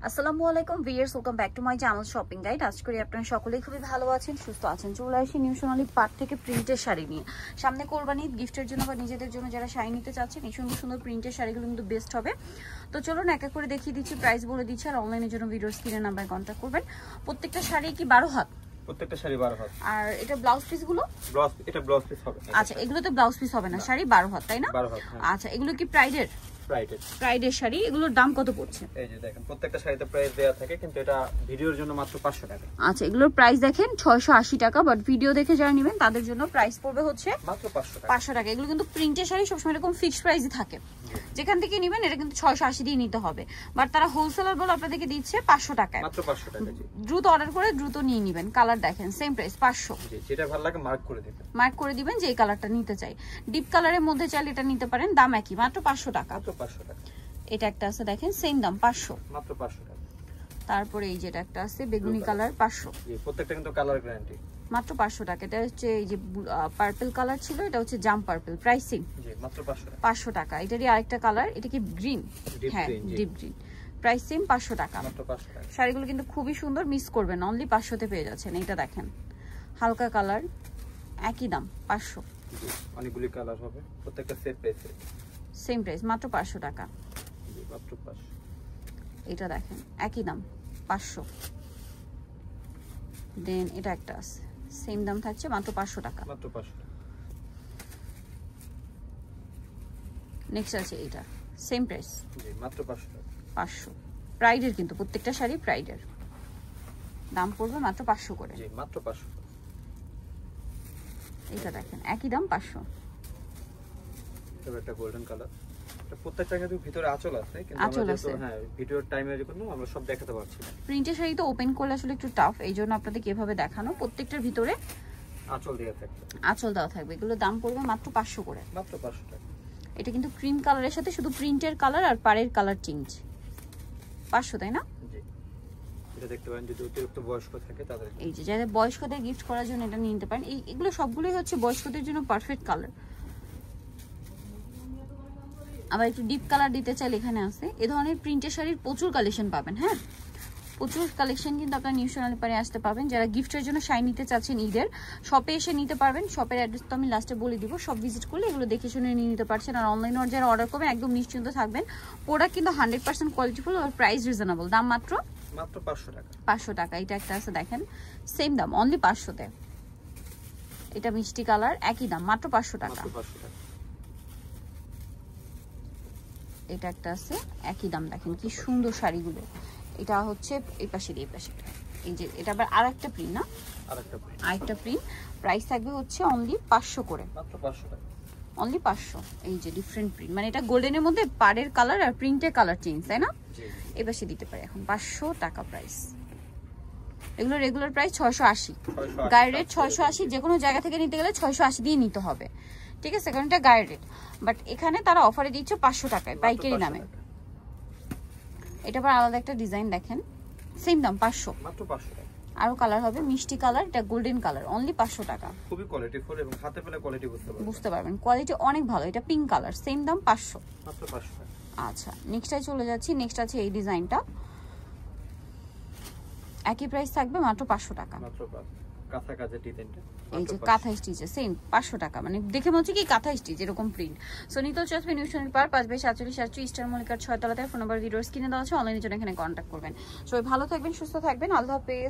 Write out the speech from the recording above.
আসসালামু আলাইকুম viewers, welcome back to my channel shopping guide. আশা করি আপনারা সকলেই খুবই ভালো আছেন, সুস্থ আছেন। চলে আসি নিউ সোনালী পাট থেকে প্রিন্টের শাড়ি নিয়ে। সামনে কোরবানি গিফটের জন্য বা নিজেদের জন্য যারা শাড়ি নিতে চাচ্ছেন, এই সুন্দর সুন্দর প্রিন্টের শাড়িগুলো কিন্তু বেস্ট হবে। তো চলুন এক এক করে দেখিয়ে দিচ্ছি, প্রাইস বলে দিচ্ছি, আর অনলাইনের জন্য ভিডিওর স্ক্রিনের নাম্বারে কন্ট্যাক্ট করবেন। প্রত্যেকটা শাড়ি কি 12 হাত? প্রত্যেকটা শাড়ি 12 হাত। আর এটা ব্লাউজ পিস গুলো? এটা ব্লাউজ পিস হবে। আচ্ছা, এগুলো তো ব্লাউজ পিস হবে না, শাড়ি 12 হাত তাই না? 12 হাত। আচ্ছা, এগুলো কি প্রাইডের শাড়ি? এগুলোর দাম কত পড়ছে? এই যে দেখেন, প্রত্যেকটা শাড়িতে প্রাইস দেয়া থাকে, কিন্তু এটা ভিডিওর জন্য মাত্র 500 টাকা। আচ্ছা, এগুলোর প্রাইস দেখেন 680 টাকা, বাট ভিডিও দেখে যারা নেবেন তাদের জন্য প্রাইস পড়বে হচ্ছে মাত্র 500 টাকা। এগুলো কিন্তু প্রিন্টের শাড়ি সবসময় এরকম ফিক্সড প্রাইসই থাকে, যেখান থেকে নেবেন এটা কিন্তু 680 দিয়ে নিতে হবে, বাট তারা হোলসেলার বলে আপনাদেরকে দিচ্ছে 500 টাকায়। মাত্র 500 টাকা। জি, দ্রুত অর্ডার করে দ্রুত নিয়ে নেবেন। কালার দেখেন সেম প্রাইস 500। জি, যেটা ভালো লাগে মার্ক করে দিবেন যে এই কালারটা নিতে চাই। ডিপ কালারের মধ্যে চাইলে এটা নিতে পারেন, দাম একই, মাত্র 500 টাকা। মাত্র 500 টাকা। এটা একটা আছে দেখেন, সেম দাম 500, মাত্র 500 টাকা। তারপরে এই যেটা একটা আছে বেগুনি কালার 500। জি, প্রত্যেকটা কিন্তু কালার গ্যারান্টি। মাত্র 500 টাকা। এটা হচ্ছে এই যে পার্পল কালার ছিল, এটা হচ্ছে জাম পার্পল। প্রাইসিং জি মাত্র 500 টাকা। 500 টাকা। এটারই আরেকটা কালার, এটা কি গ্রিন? হ্যাঁ, ডিপ গ্রিন। প্রাইস সেম 500 টাকা। মাত্র 500 টাকা। শাড়িগুলো কিন্তু খুবই সুন্দর, মিস করবেন, অনলি 500 তে পেয়ে যাচ্ছেন। এটা দেখেন হালকা কালার, একই দাম 500। জি, অনেকগুলি কালার হবে, প্রত্যেকটা সেট প্রাইসে। সেম প্রাইস, মাত্র 500 টাকা। জি, মাত্র 500। এটা দেখেন একই দাম 500। দেন এটা একটা আছে, সেম দাম থাকছে, মাত্র 500 টাকা। মাত্র 500 টাকা। নেক্সট আছে এটা, সেম প্রাইস। জি, মাত্র 500 টাকা। 500। প্রাইডের কিন্তু প্রত্যেকটা শাড়ি প্রাইডের, দাম পড়বে মাত্র 500 করে। জি, মাত্র 500 টাকা। এটা দেখেন একই দাম 500। এটা একটা গোল্ডেন কালার। এটা প্রত্যেকটা কিন্তু ভিতরে আঁচল আছে, কিন্তু আঁচল আমরা আছে। হ্যাঁ ভিডিওর টাইমের জন্য আমরা সব দেখাতে পারছি না। প্রিন্টের শাড়ি তো ওপেন করলে আসলে একটু টাফ, এই জন্য আপনাদের কিভাবে দেখানো। প্রত্যেকটার ভিতরে আঁচল দেয়া থাকবে। আঁচল দেওয়া থাকবে। এগুলো দাম পড়বে মাত্র 500 করে। মাত্র 500 টাকা। এটা কিন্তু ক্রিম কালারের সাথে শুধু প্রিন্টের কালার আর পাড়ের কালার চেঞ্জ। 500 তাই না? জি, এটা দেখতে পারেন, যদি অতিরিক্ত বয়স্ক থাকে তাদের, এই যে যাদের বয়স্কদের গিফট করার জন্য এটা নিতে পারেন। এগুলো সবগুলোই হচ্ছে বয়স্কদের জন্য পারফেক্ট কালার। আবার একটু ডিপ কালার দিতে চাইলে এখানে আছে। এই ধরনের প্রিন্টের শাড়ির প্রচুর কালেকশন পাবেন। হ্যাঁ, প্রচুর কালেকশন কিন্তু আপনারা নিউ সোনালী পারে আসতে পাবেন। যারা গিফটের জন্য শাড়ি নিতে চাচ্ছেন ঈদের, শপে এসে নিতে পারবেন। শপের অ্যাড্রেস তো আমি লাস্টে বলে দিব, সব ভিজিট করলে এগুলো দেখে শুনে নিয়ে নিতে পারছেন। আর অনলাইনে যারা অর্ডার করবেন একদম নিশ্চিন্ত থাকবেন, প্রোডাক্ট কিন্তু 100% কোয়ালিটিফুল আর প্রাইস রিজনেবল। দাম মাত্র 500 টাকা। 500 টাকা। এটা একটা আছে দেখেন, সেম দাম, অনলি 500 তে। এটা মিষ্টি কালার, একই দাম, মাত্র 500 টাকা। এটা একটা আছে একই দাম, দেখেন কি সুন্দর শাড়িগুলো। এটা হচ্ছে এই পাশে এই যে এটা আবার আরেকটা প্রিন্ট না, আরেকটা প্রিন্ট। প্রাইস থাকবে হচ্ছে অনলি 500 করে, মাত্র 500 টাকা। অনলি 500। এই যে ডিফারেন্ট প্রিন্ট, মানে এটা গোল্ডেনের মধ্যে পাড়ের কালার আর প্রিন্টের কালার চেঞ্জ, তাই না? এই পাশে দিতে পারে এখন 500 টাকা প্রাইস। এগুলো রেগুলার প্রাইস 680, গায়ের রেট 680। যে কোনো জায়গা থেকে নিতে গেলে 680 দিয়ে নিতে হবে, ঠিক আছে, কারণ এটা গায়ের রেট। বাট এখানে তারা অফারে দিচ্ছে 500 টাকায় পাইকারি নামে। এটা আবার আলাদা একটা ডিজাইন দেখেন, সেম দাম 500, মাত্র 500 টাকা। আরো কালার হবে, মিষ্টি কালার, এটা গোল্ডেন কালার, অনলি 500 টাকা। খুবই কোয়ালিটিফুল এবং হাতে পেলে কোয়ালিটি বুঝতে পারবেন। কোয়ালিটি অনেক ভালো। এটা পিঙ্ক কালার, সেম দাম 500, মাত্র 500 টাকা। আচ্ছা, নেক্সটে চলে যাচ্ছি। নেক্সট আছে এই ডিজাইনটা, একই প্রাইস থাকবে, মাত্র 500 টাকা। মাত্র কাঁথা কাজের ডিজাইনটা, এই যে কাঁথা স্টিচে সেম 500 টাকা, মানে দেখে মনে হচ্ছে কি কাঁথা স্টিচ এরকম প্রিন্ট। সো নিতে চাচ্ছেন নিউ সোনালী পার 5/47 ইস্টার মল্লিকার 6 তলাতে। ফোন নাম্বার ভিডিওর স্ক্রিনে দেওয়া আছে, অনলাইনের জন্য এখানে কন্ট্যাক্ট করবেন। সবাই ভালো থাকবেন, সুস্থ থাকবেন, আল্লাহ হাফেজ।